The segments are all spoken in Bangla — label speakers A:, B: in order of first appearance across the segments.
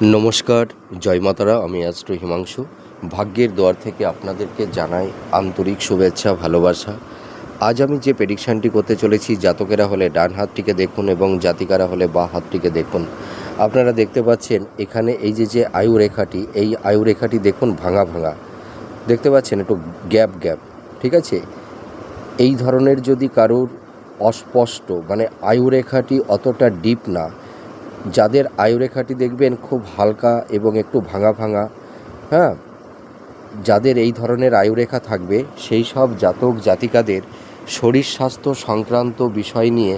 A: নমস্কার, জয় মাতারা। আমি অ্যাস্ট্রো হিমাংশু। ভাগ্যের দুয়ার থেকে আপনাদেরকে জানাই আন্তরিক শুভেচ্ছা, ভালোবাসা। আজ আমি যে প্রেডিকশানটি করতে চলেছি, জাতকেরা হলে ডান হাতটিকে দেখুন এবং জাতিকারা হলে বাঁ হাতটিকে দেখুন। আপনারা দেখতে পাচ্ছেন এখানে এই যে আয়ু রেখাটি, এই আয়ু রেখাটি দেখুন ভাঙা ভাঙা দেখতে পাচ্ছেন, একটু গ্যাপ গ্যাপ, ঠিক আছে। এই ধরনের যদি কারোর অস্পষ্ট মানে আয়ু রেখাটি অতটা ডিপ না, যাদের আয়ুরেখাটি দেখবেন খুব হালকা এবং একটু ভাঙা ভাঙা, হ্যাঁ, যাদের এই ধরনের আয়ুরেখা থাকবে সেই সব জাতক জাতিকাদের শরীর স্বাস্থ্য সংক্রান্ত বিষয় নিয়ে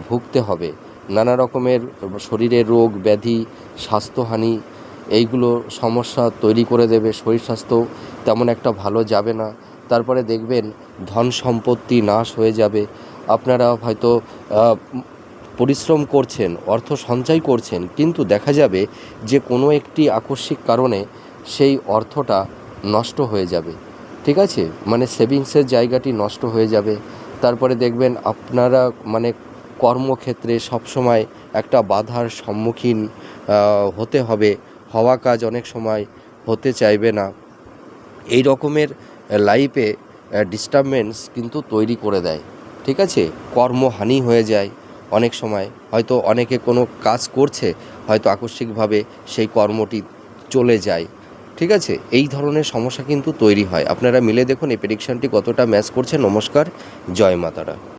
A: ভুগতে হবে। নানা রকমের শরীরের রোগ ব্যাধি, স্বাস্থ্যহানি, এইগুলো সমস্যা তৈরি করে দেবে। শরীর স্বাস্থ্য তেমন একটা ভালো যাবে না। তারপরে দেখবেন ধন সম্পত্তি নাশ হয়ে যাবে। আপনারা হয়তো পরিশ্রম করছেন, অর্থ সঞ্চয় করছেন, কিন্তু দেখা যাবে যে কোনো একটি আকস্মিক কারণে সেই অর্থটা নষ্ট হয়ে যাবে, ঠিক আছে। মানে সেভিংসের জায়গাটি নষ্ট হয়ে যাবে। তারপরে দেখবেন আপনারা মানে কর্মক্ষেত্রে সবসময় একটা বাধার সম্মুখীন হতে হবে। হওয়া কাজ অনেক সময় হতে চাইবে না। এই রকমের লাইফে ডিস্টারবেন্স কিন্তু তৈরি করে দেয়, ঠিক আছে। কর্মহানি হয়ে যায় অনেক সময়। হয়তো অনেকে কোনো কাজ করছে, হয়তো আকস্মিকভাবে সেই কর্মটি চলে যায়, ঠিক আছে। এই ধরনের সমস্যা কিন্তু তৈরি হয়। আপনারা মিলে দেখুন এই প্রেডিকশানটি কতটা ম্যাচ করছে। নমস্কার, জয় মাতারা।